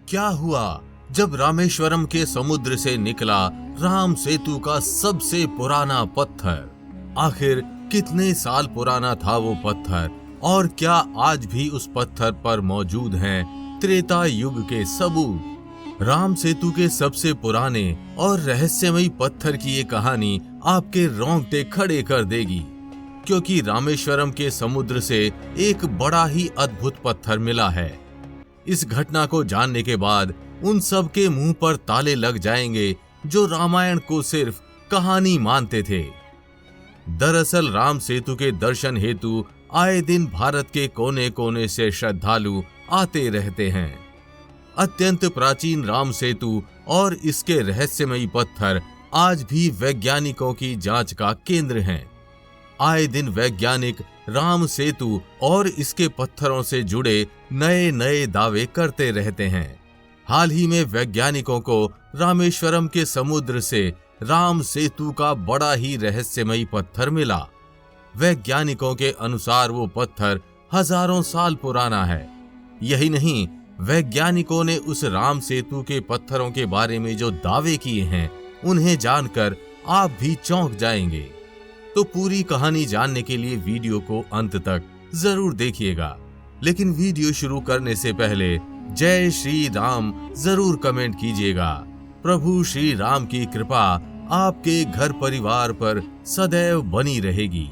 क्या हुआ जब रामेश्वरम के समुद्र से निकला राम सेतु का सबसे पुराना पत्थर? आखिर कितने साल पुराना था वो पत्थर और क्या आज भी उस पत्थर पर मौजूद हैं त्रेता युग के सबूत? राम सेतु के सबसे पुराने और रहस्यमयी पत्थर की ये कहानी आपके रोंगटे खड़े कर देगी, क्योंकि रामेश्वरम के समुद्र से एक बड़ा ही अद्भुत पत्थर मिला है। इस घटना को जानने के बाद उन सब के मुंह पर ताले लग जाएंगे जो रामायण को सिर्फ कहानी मानते थे। दरअसल राम सेतु के दर्शन हेतु आए दिन भारत के कोने कोने से श्रद्धालु आते रहते हैं। अत्यंत प्राचीन राम सेतु और इसके रहस्यमयी पत्थर आज भी वैज्ञानिकों की जांच का केंद्र हैं। आए दिन वैज्ञानिक राम सेतु और इसके पत्थरों से जुड़े नए नए दावे करते रहते हैं। हाल ही में वैज्ञानिकों को रामेश्वरम के समुद्र से राम सेतु का बड़ा ही रहस्यमयी पत्थर मिला। वैज्ञानिकों के अनुसार वो पत्थर हजारों साल पुराना है। यही नहीं, वैज्ञानिकों ने उस राम सेतु के पत्थरों के बारे में जो दावे किए हैं उन्हें जानकर आप भी चौंक जाएंगे। तो पूरी कहानी जानने के लिए वीडियो को अंत तक जरूर देखिएगा। लेकिन वीडियो शुरू करने से पहले जय श्री राम जरूर कमेंट कीजिएगा। प्रभु श्री राम की कृपा आपके घर परिवार पर सदैव बनी रहेगी।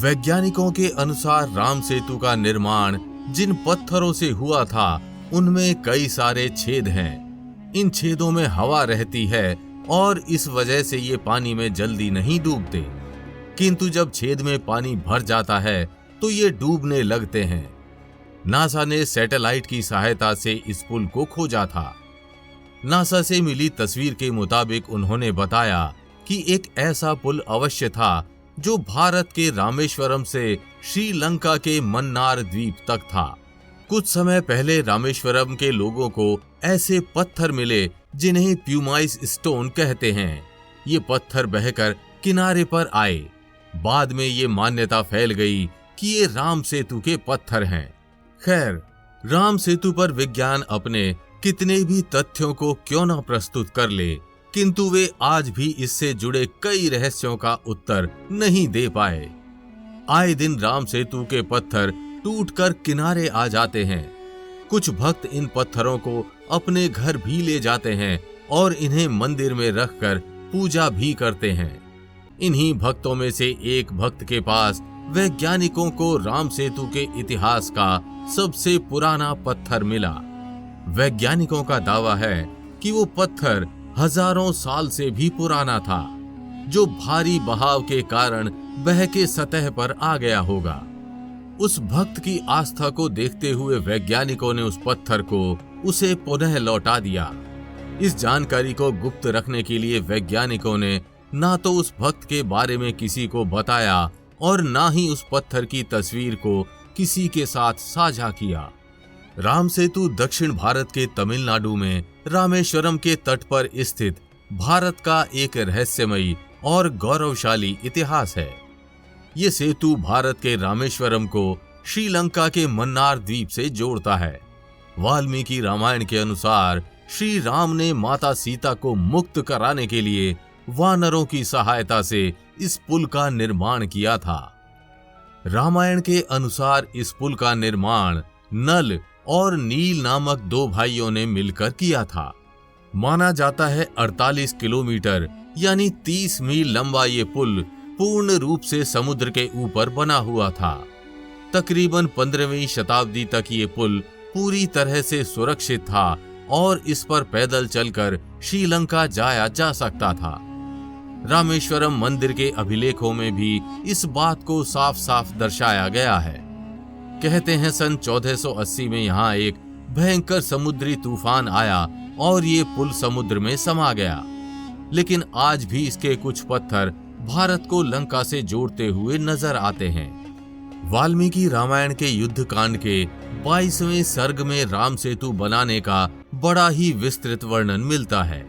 वैज्ञानिकों के अनुसार राम सेतु का निर्माण जिन पत्थरों से हुआ था उनमें कई सारे छेद हैं। इन छेदों में हवा रहती है और इस वजह से ये पानी में जल्दी नहीं डूबते, किंतु जब छेद में पानी भर जाता है तो ये डूबने लगते हैं। नासा ने सैटेलाइट की सहायता से इस पुल को खोजा था। नासा से मिली तस्वीर के मुताबिक उन्होंने बताया कि एक ऐसा पुल अवश्य था जो भारत के रामेश्वरम से श्रीलंका के मन्नार द्वीप तक था। कुछ समय पहले रामेश्वरम के लोगों को ऐसे पत्थर मिले जिन्हें प्यूमाइस स्टोन कहते हैं। ये पत्थर बहकर किनारे पर आए। बाद में ये मान्यता फैल गई कि ये राम सेतु के पत्थर हैं। खैर, राम सेतु पर विज्ञान अपने कितने भी तथ्यों को क्यों न प्रस्तुत कर ले, किंतु वे आज भी इससे जुड़े कई रहस्यों का उत्तर नहीं दे पाए। आए दिन राम सेतु के पत्थर टूटकर किनारे आ जाते हैं। कुछ भक्त इन पत्थरों को अपने घर भी ले जाते हैं और इन्हें मंदिर में रखकर पूजा भी करते हैं। इन्हीं भक्तों में से एक भक्त के पास वैज्ञानिकों को राम सेतु के इतिहास का सबसे पुराना पत्थर मिला। वैज्ञानिकों का दावा है कि वो पत्थर हजारों साल से भी पुराना था, जो भारी बहाव के कारण बह के सतह पर आ गया होगा। उस भक्त की आस्था को देखते हुए वैज्ञानिकों ने उस पत्थर को उसे पुनः लौटा दिया। इस जानकारी को गुप्त रखने के लिए वैज्ञानिकों ने ना तो उस भक्त के बारे में किसी को बताया और ना ही उस पत्थर की तस्वीर को किसी के साथ साझा किया। राम सेतु दक्षिण भारत के तमिलनाडु में रामेश्वरम के तट पर स्थित भारत का एक रहस्यमयी और गौरवशाली इतिहास है। ये सेतु भारत के रामेश्वरम को श्रीलंका के मन्नार द्वीप से जोड़ता है। वाल्मीकि रामायण के अनुसार श्री राम ने माता सीता को मुक्त कराने के लिए वानरों की सहायता से इस पुल का निर्माण किया था। रामायण के अनुसार इस पुल का निर्माण नल और नील नामक दो भाइयों ने मिलकर किया था। माना जाता है 48 किलोमीटर यानी 30 मील लंबा ये पुल पूर्ण रूप से समुद्र के ऊपर बना हुआ था। तकरीबन 15वीं शताब्दी तक ये पुल पूरी तरह से सुरक्षित था और इस पर पैदल चलकर श्रीलंका जाया जा सकता था। रामेश्वरम मंदिर के अभिलेखों में भी इस बात को साफ साफ दर्शाया गया है। कहते हैं सन 1480 में यहाँ एक भयंकर समुद्री तूफान आया और ये पुल समुद्र में समा गया, लेकिन आज भी इसके कुछ पत्थर भारत को लंका से जोड़ते हुए नजर आते हैं। वाल्मीकि रामायण के युद्ध कांड के 22वें सर्ग में राम सेतु बनाने का बड़ा ही विस्तृत वर्णन मिलता है।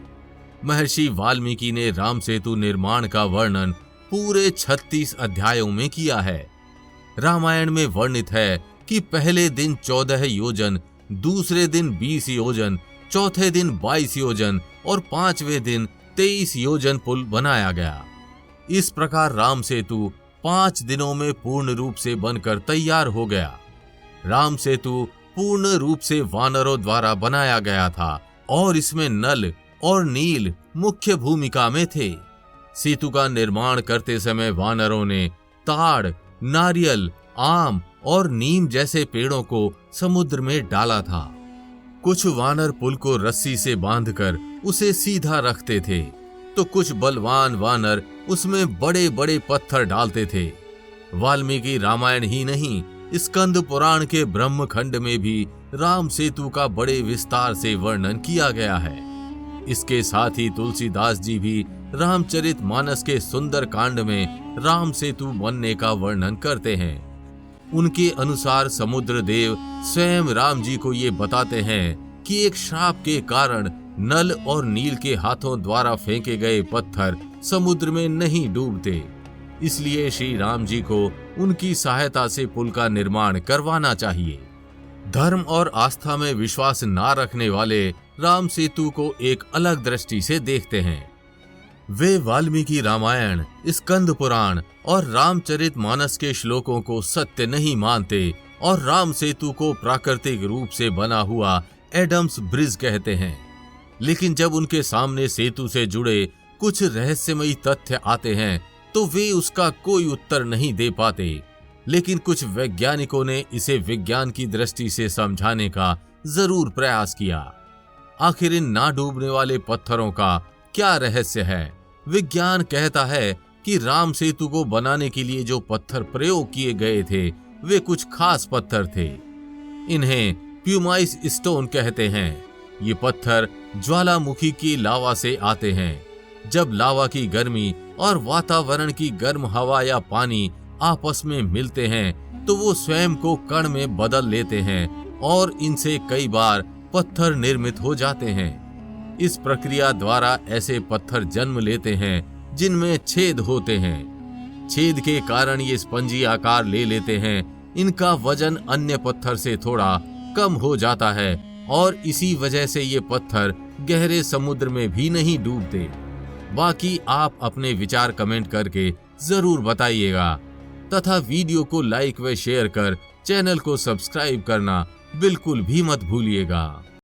महर्षि वाल्मीकि ने राम सेतु निर्माण का वर्णन पूरे 36 अध्यायों में किया है। रामायण में वर्णित है कि पहले दिन 14 योजन, दूसरे दिन 20 योजन, चौथे दिन 22 योजन और 5वें दिन 23 योजन पुल बनाया गया। इस प्रकार राम सेतु 5 दिनों में पूर्ण रूप से बनकर तैयार हो गया। राम सेतु पूर्ण रूप से वानरों द्वारा बनाया गया था और इसमें नल और नील मुख्य भूमिका में थे। सेतु का निर्माण करते समय वानरों ने ताड़, नारियल, आम और नीम जैसे पेड़ों को समुद्र में डाला था। कुछ वानर पुल को रस्सी से बांधकर उसे सीधा रखते थे, तो कुछ बलवान वानर उसमें बड़े बड़े पत्थर डालते थे। वाल्मीकि रामायण ही नहीं, स्कंद पुराण के ब्रह्मखंड में भी राम सेतु का बड़े विस्तार से वर्णन किया गया है। इसके साथ ही तुलसीदास जी भी रामचरितमानस के सुंदर कांड में राम सेतु बनने का वर्णन करते हैं। उनके अनुसार समुद्र देव स्वयं राम जी को ये बताते हैं कि एक श्राप के कारण नल और नील के हाथों द्वारा फेंके गए पत्थर समुद्र में नहीं डूबते, इसलिए श्री राम जी को उनकी सहायता से पुल का निर्माण करवाना चाहिए। धर्म और आस्था में विश्वास ना रखने वाले राम सेतु को एक अलग दृष्टि से देखते हैं। वे वाल्मीकि रामायण, स्कंद पुराण और रामचरितमानस के श्लोकों को सत्य नहीं मानते और राम सेतु को प्राकृतिक रूप से बना हुआ एडम्स ब्रिज कहते हैं। लेकिन जब उनके सामने सेतु से जुड़े कुछ रहस्यमयी तथ्य आते हैं तो वे उसका कोई उत्तर नहीं दे पाते। लेकिन कुछ वैज्ञानिकों ने इसे विज्ञान की दृष्टि से समझाने का जरूर प्रयास किया। आखिर इन ना डूबने वाले पत्थरों का क्या रहस्य है? विज्ञान कहता है कि राम सेतु को बनाने के लिए जो पत्थर प्रयोग किए गए थे वे कुछ खास पत्थर थे। इन्हें प्यूमाइस स्टोन कहते हैं। ये पत्थर ज्वालामुखी की लावा से आते हैं। जब लावा की गर्मी और वातावरण की गर्म हवा या पानी आपस में मिलते हैं तो वो स्वयं को कण में बदल लेते हैं और इनसे कई बार पत्थर निर्मित हो जाते हैं। इस प्रक्रिया द्वारा ऐसे पत्थर जन्म लेते हैं जिनमें छेद होते हैं। छेद के कारण ये स्पंजी आकार ले लेते हैं। इनका वजन अन्य पत्थर से थोड़ा कम हो जाता है और इसी वजह से ये पत्थर गहरे समुद्र में भी नहीं डूबते। बाकी आप अपने विचार कमेंट करके जरूर बताइएगा तथा वीडियो को लाइक व शेयर कर चैनल को सब्सक्राइब करना बिल्कुल भी मत भूलिएगा।